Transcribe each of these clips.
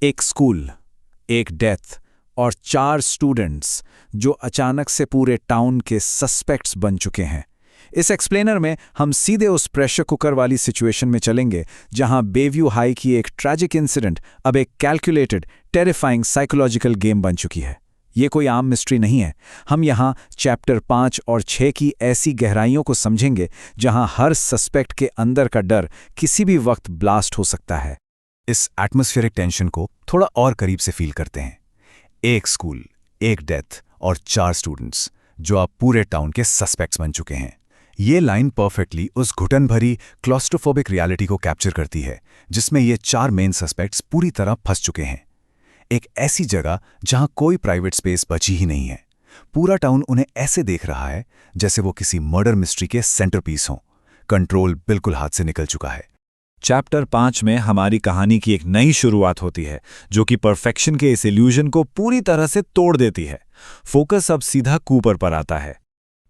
एक स्कूल, एक डेथ और 4 स्टूडेंट्स जो अचानक से पूरे टाउन के सस्पेक्ट्स बन चुके हैं। इस एक्सप्लेनर में हम सीधे उस प्रेशर कुकर वाली सिचुएशन में चलेंगे जहां बेव्यू हाई की एक ट्रैजिक इंसिडेंट अब एक कैलकुलेटेड, टेरिफाइंग साइकोलॉजिकल गेम बन चुकी है। ये कोई आम मिस्ट्री नहीं है। हम यहाँ चैप्टर 5 और 6 की ऐसी गहराइयों को समझेंगे जहां हर सस्पेक्ट के अंदर का डर किसी भी वक्त ब्लास्ट हो सकता है। इस एटमॉस्फेरिक टेंशन को थोड़ा और करीब से फील करते हैं। एक स्कूल, एक डेथ और 4 स्टूडेंट्स जो अब पूरे टाउन के सस्पेक्ट्स बन चुके हैं। ये लाइन परफेक्टली उस घुटन भरी क्लॉस्ट्रोफोबिक रियलिटी को कैप्चर करती है जिसमें ये 4 मेन सस्पेक्ट्स पूरी तरह फंस चुके हैं। एक ऐसी जगह जहां कोई प्राइवेट स्पेस बची ही नहीं है। पूरा टाउन उन्हें ऐसे देख रहा है जैसे वो किसी मर्डर मिस्ट्री के सेंटरपीस हों। कंट्रोल बिल्कुल हाथ से निकल चुका है। चैप्टर 5 में हमारी कहानी की एक नई शुरुआत होती है जो कि परफेक्शन के इस इल्यूजन को पूरी तरह से तोड़ देती है। फोकस अब सीधा कूपर पर आता है।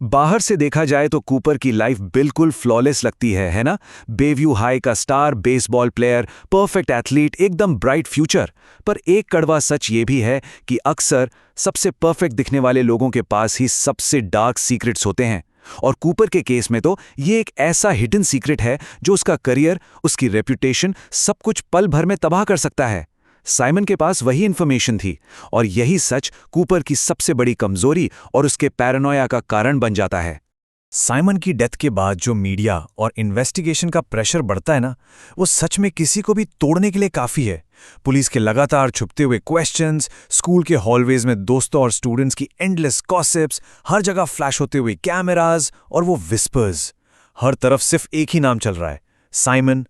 बाहर से देखा जाए तो कूपर की लाइफ बिल्कुल फ्लॉलेस लगती है ना? बेव्यू हाई का star baseball player, perfect athlete, एकदम ब्राइट फ्यूचर। पर एक कड़वा सच ये भी है कि अक्सर सबसे परफेक्ट दिखने वाले लोगों के पास ही सबसे डार्क सीक्रेट्स होते हैं। और कूपर के केस में तो ये एक ऐसा हिडन सीक्रेट है जो उसका करियर, उसकी रेप्यूटेशन, सब कुछ पल भर में तबाह कर सकता है। साइमन के पास वही इंफॉर्मेशन थी और यही सच कूपर की सबसे बड़ी कमजोरी और उसके पैरानोया का कारण बन जाता है। साइमन की डेथ के बाद जो मीडिया और इन्वेस्टिगेशन का प्रेशर बढ़ता है ना, वो सच में किसी को भी तोड़ने के लिए काफ़ी है। पुलिस के लगातार छुपते हुए क्वेश्चंस, स्कूल के हॉलवेज में दोस्तों और स्टूडेंट्स की एंडलेस गॉसिप्स, हर जगह फ्लैश होते हुए कैमरास और वो विस्पर्स। हर तरफ सिर्फ एक ही नाम चल रहा है, साइमन।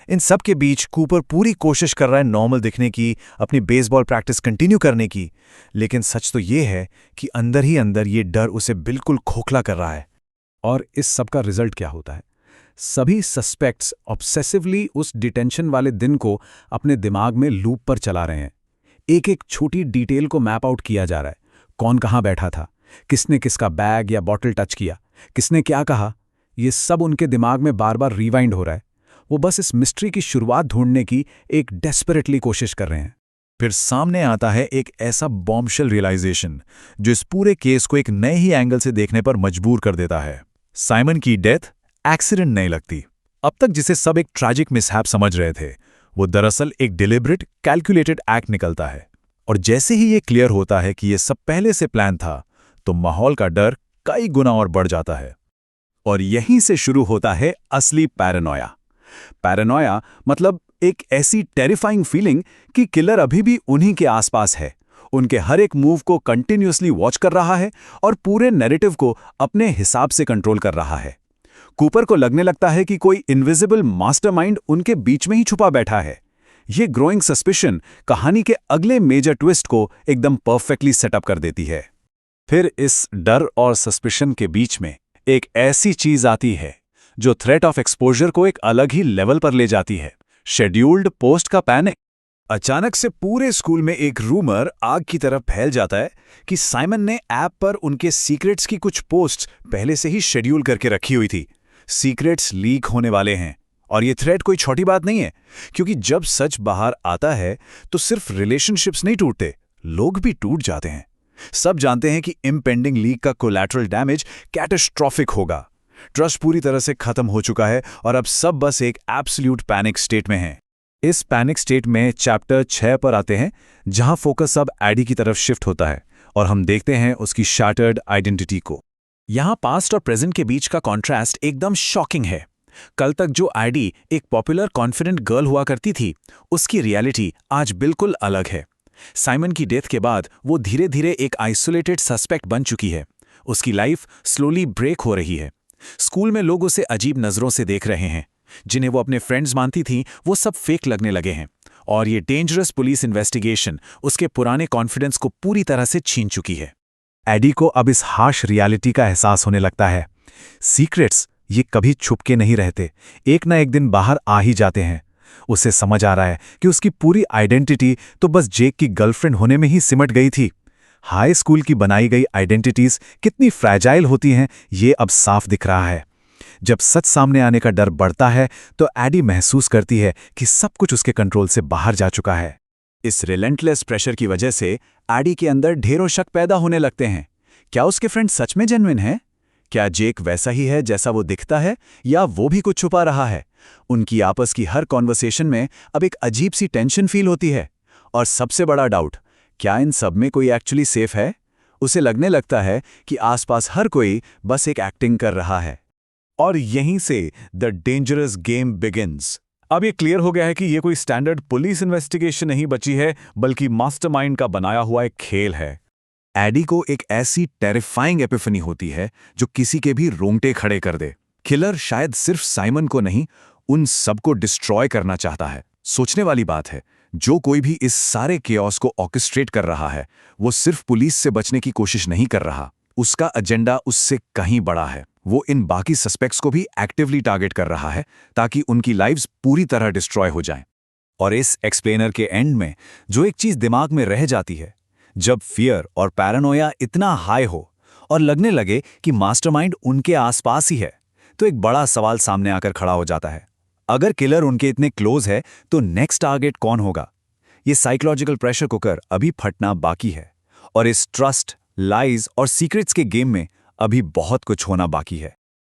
इन सब के बीच कूपर पूरी कोशिश कर रहा है नॉर्मल दिखने की, अपनी बेसबॉल प्रैक्टिस कंटिन्यू करने की। लेकिन सच तो ये है कि अंदर ही अंदर ये डर उसे बिल्कुल खोखला कर रहा है। और इस सब का रिजल्ट क्या होता है? सभी सस्पेक्ट्स ऑब्सेसिवली उस डिटेंशन वाले दिन को अपने दिमाग में लूप पर चला रहे हैं। एक एक छोटी डिटेल को मैप आउट किया जा रहा है। कौन कहाँ बैठा था, किसने किसका बैग या बॉटल टच किया, किसने क्या कहा, ये सब उनके दिमाग में बार बार रिवाइंड हो रहा है। वो बस इस मिस्ट्री की शुरुआत ढूंढने की एक डेस्परेटली कोशिश कर रहे हैं। फिर सामने आता है एक ऐसा बॉम्बशेल रियलाइजेशन जो इस पूरे केस को एक नए ही एंगल से देखने पर मजबूर कर देता है। साइमन की डेथ एक्सीडेंट नहीं लगती। अब तक जिसे सब एक ट्रैजिक मिसहैप समझ रहे थे, वो दरअसल एक डिलिबरेट, कैलकुलेटेड एक्ट निकलता है। और जैसे ही ये क्लियर होता है कि ये सब पहले से प्लान था, तो माहौल का डर कई गुना और बढ़ जाता है। और यहीं से शुरू होता है असली पैरानोया। पैरानोया मतलब एक ऐसी टेरिफाइंग फीलिंग कि किलर अभी भी उन्हीं के आसपास है, उनके हर एक मूव को कंटिन्यूअसली वॉच कर रहा है और पूरे नैरेटिव को अपने हिसाब से कंट्रोल कर रहा है। कूपर को लगने लगता है कि कोई इनविजिबल मास्टरमाइंड उनके बीच में ही छुपा बैठा है। ये ग्रोइंग सस्पिशन कहानी के अगले मेजर ट्विस्ट को एकदम परफेक्टली सेटअप कर देती है। फिर इस डर और सस्पिशन के बीच में एक ऐसी चीज आती है जो थ्रेट ऑफ एक्सपोजर को एक अलग ही लेवल पर ले जाती है। शेड्यूल्ड पोस्ट का पैनिक। अचानक से पूरे स्कूल में एक रूमर आग की तरह फैल जाता है कि साइमन ने ऐप पर उनके सीक्रेट्स की कुछ पोस्ट्स पहले से ही शेड्यूल करके रखी हुई थी। सीक्रेट्स लीक होने वाले हैं। और ये थ्रेट कोई छोटी बात नहीं है, क्योंकि जब सच बाहर आता है तो सिर्फ रिलेशनशिप्स नहीं टूटते, लोग भी टूट जाते हैं। सब जानते हैं कि इम्पेंडिंग लीक का कोलैटरल डैमेज कैटास्ट्रॉफिक होगा। ट्रस्ट पूरी तरह से खत्म हो चुका है और अब सब बस एक एब्सोल्यूट पैनिक स्टेट में हैं। इस पैनिक स्टेट में चैप्टर 6 पर आते हैं, जहां फोकस अब एडी की तरफ शिफ्ट होता है और हम देखते हैं उसकी शैटर्ड आइडेंटिटी को। यहां पास्ट और प्रेजेंट के बीच का कॉन्ट्रास्ट एकदम शॉकिंग है। कल तक जो एडी एक पॉपुलर कॉन्फिडेंट गर्ल हुआ करती थी, उसकी रियलिटी आज बिल्कुल अलग है। साइमन की डेथ के बाद वो धीरे धीरे एक आइसोलेटेड सस्पेक्ट बन चुकी है। उसकी लाइफ स्लोली ब्रेक हो रही है। स्कूल में लोग उसे अजीब नजरों से देख रहे हैं। जिन्हें वो अपने फ्रेंड्स मानती थी, वो सब फेक लगने लगे हैं। और ये डेंजरस पुलिस इन्वेस्टिगेशन उसके पुराने कॉन्फिडेंस को पूरी तरह से छीन चुकी है। एडी को अब इस हार्श रियलिटी का एहसास होने लगता है। सीक्रेट्स ये कभी छुप के नहीं रहते, एक ना एक दिन बाहर आ ही जाते हैं। उसे समझ आ रहा है कि उसकी पूरी आइडेंटिटी तो बस जेक की गर्लफ्रेंड होने में ही सिमट गई थी। हाई स्कूल की बनाई गई आइडेंटिटीज कितनी फ्रैजाइल होती हैं, ये अब साफ दिख रहा है। जब सच सामने आने का डर बढ़ता है तो एडी महसूस करती है कि सब कुछ उसके कंट्रोल से बाहर जा चुका है। इस रिलेंटलेस प्रेशर की वजह से एडी के अंदर ढेरों शक पैदा होने लगते हैं। क्या उसके फ्रेंड सच में जेन्युइन है? क्या जेक वैसा ही है जैसा वो दिखता है, या वो भी कुछ छुपा रहा है? उनकी आपस की हर कॉन्वर्सेशन में अब एक अजीब सी टेंशन फील होती है। और सबसे बड़ा डाउट, क्या इन सब में कोई एक्चुअली सेफ है? उसे लगने लगता है कि आसपास हर कोई बस एक एक्टिंग कर रहा है। और यहीं से द डेंजरस गेम बिगिंस। अब ये क्लियर हो गया है कि ये कोई स्टैंडर्ड पुलिस इन्वेस्टिगेशन नहीं बची है, बल्कि मास्टरमाइंड का बनाया हुआ एक खेल है। एडी को एक ऐसी टेरिफाइंग एपिफनी होती है जो किसी के भी रोंगटे खड़े कर दे। किलर शायद सिर्फ साइमन को नहीं, उन सबको डिस्ट्रॉय करना चाहता है। सोचने वाली बात है, जो कोई भी इस सारे केओस को ऑर्केस्ट्रेट कर रहा है, वो सिर्फ पुलिस से बचने की कोशिश नहीं कर रहा। उसका एजेंडा उससे कहीं बड़ा है। वो इन बाकी सस्पेक्ट्स को भी एक्टिवली टारगेट कर रहा है ताकि उनकी लाइव्स पूरी तरह डिस्ट्रॉय हो जाएं। और इस एक्सप्लेनर के एंड में जो एक चीज दिमाग में रह जाती है, जब फियर और पैरानोया इतना हाई हो और लगने लगे कि मास्टरमाइंड उनके आसपास ही है, तो एक बड़ा सवाल सामने आकर खड़ा हो जाता है। अगर किलर उनके इतने क्लोज है तो नेक्स्ट टारगेट कौन होगा? ये साइकोलॉजिकल प्रेशर कुकर अभी फटना बाकी है, और इस ट्रस्ट, लाइज और सीक्रेट्स के गेम में अभी बहुत कुछ होना बाकी है।